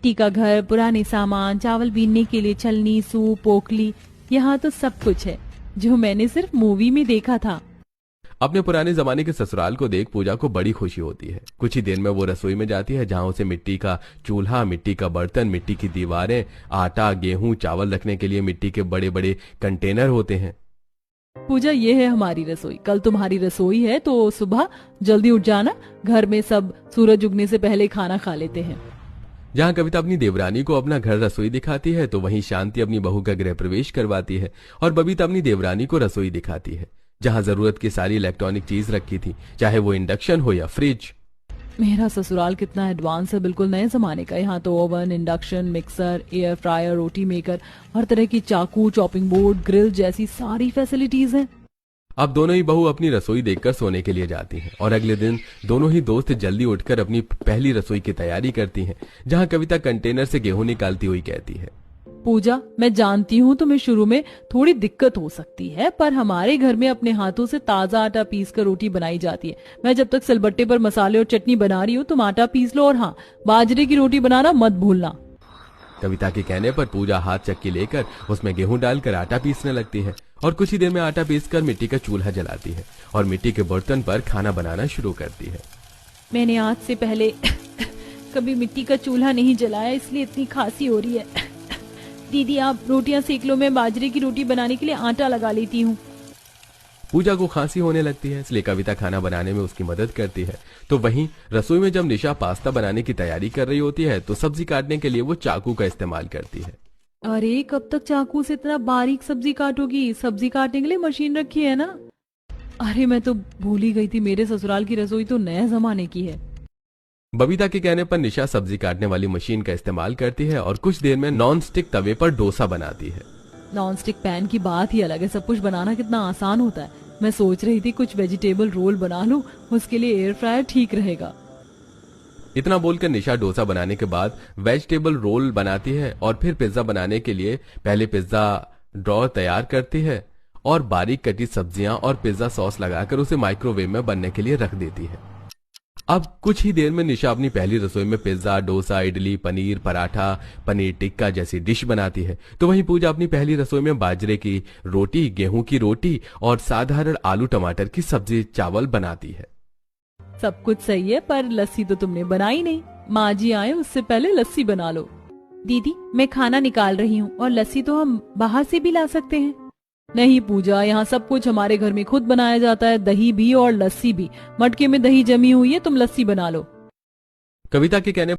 मिट्टी का घर, पुराने सामान, चावल बीनने के लिए छलनी, सूप, पोखली, यहाँ तो सब कुछ है जो मैंने सिर्फ मूवी में देखा था। अपने पुराने जमाने के ससुराल को देख पूजा को बड़ी खुशी होती है। कुछ ही देर में वो रसोई में जाती है जहां उसे मिट्टी का चूल्हा, मिट्टी का बर्तन, मिट्टी की दीवारें, आटा, गेहूं, चावल रखने के लिए मिट्टी के बड़े बड़े कंटेनर होते हैं। पूजा, ये है हमारी रसोई। कल तुम्हारी रसोई है तो सुबह जल्दी उठ जाना, घर में सब सूरज उगने से पहले खाना खा लेते हैं। जहां कविता अपनी देवरानी को अपना घर रसोई दिखाती है तो वहीं शांति अपनी बहू का गृह प्रवेश करवाती है और बबीता अपनी देवरानी को रसोई दिखाती है जहां जरूरत की सारी इलेक्ट्रॉनिक चीज रखी थी, चाहे वो इंडक्शन हो या फ्रिज। मेरा ससुराल कितना एडवांस है, बिल्कुल नए जमाने का। यहाँ तो oven, induction, mixer, air fryer, रोटी मेकर, हर तरह की चाकू, चॉपिंग बोर्ड, ग्रिल जैसी सारी फैसिलिटीज हैं। अब दोनों ही बहू अपनी रसोई देखकर सोने के लिए जाती हैं और अगले दिन दोनों ही दोस्त जल्दी उठकर अपनी पहली रसोई की तैयारी करती हैं जहां कविता कंटेनर से गेहूं निकालती हुई कहती है, पूजा, मैं जानती हूँ तुम्हें शुरू में थोड़ी दिक्कत हो सकती है, पर हमारे घर में अपने हाथों से ताजा आटा पीस कर रोटी बनाई जाती है। मैं जब तक सिलबट्टे पर मसाले और चटनी बना रही हूँ तुम आटा पीस लो, और हाँ, बाजरे की रोटी बनाना मत भूलना। कविता के कहने पर पूजा हाथ चक्की लेकर उसमें गेहूं डालकर आटा पीसने लगती है और कुछ ही देर में आटा पीसकर मिट्टी का चूल्हा जलाती है और मिट्टी के बर्तन पर खाना बनाना शुरू करती है। मैंने आज से पहले कभी मिट्टी का चूल्हा नहीं जलाया, इसलिए इतनी खांसी हो रही है। दीदी, आप रोटियां सेक लो, मैं बाजरे की रोटी बनाने के लिए आटा लगा लेती हूँ। पूजा को खांसी होने लगती है, इसलिए कविता खाना बनाने में उसकी मदद करती है। तो वहीं रसोई में जब निशा पास्ता बनाने की तैयारी कर रही होती है तो सब्जी काटने के लिए वो चाकू का इस्तेमाल करती है। अरे, कब तक चाकू से इतना बारीक सब्जी काटोगी? सब्जी काटने के लिए मशीन रखी है ना। अरे, मैं तो भूल ही गई थी, मेरे ससुराल की रसोई तो नए जमाने की है। बबीता के कहने पर निशा सब्जी काटने वाली मशीन का इस्तेमाल करती है और कुछ देर में नॉन स्टिक तवे पर डोसा बनाती है। नॉन स्टिक पैन की बात ही अलग है, सब कुछ बनाना कितना आसान होता है। मैं सोच रही थी कुछ वेजिटेबल रोल बना लूं, उसके लिए एयर फ्रायर ठीक रहेगा। इतना बोलकर निशा डोसा बनाने के बाद वेजिटेबल रोल बनाती है और फिर पिज्जा बनाने के लिए पहले पिज्जा डॉ तैयार करती है और बारीक कटी सब्जियां और पिज्जा सॉस लगाकर उसे माइक्रोवेव में बनने के लिए रख देती है। अब कुछ ही देर में निशा अपनी पहली रसोई में पिज्जा, डोसा, इडली, पनीर पराठा, पनीर टिक्का जैसी डिश बनाती है। तो वहीं पूजा अपनी पहली रसोई में बाजरे की रोटी, गेहूं की रोटी और साधारण आलू टमाटर की सब्जी चावल बनाती है। सब कुछ सही है, पर लस्सी तो तुमने बनाई नहीं। माँ जी आए उससे पहले लस्सी बना लो। दीदी, मैं खाना निकाल रही हूँ, और लस्सी तो हम बाहर से भी ला सकते हैं। नहीं पूजा, यहाँ सब कुछ हमारे घर में खुद बनाया जाता है, दही भी और लस्सी भी। मटके में दही जमी हुई है, तुम लस्सी बना लो। कविता के कहने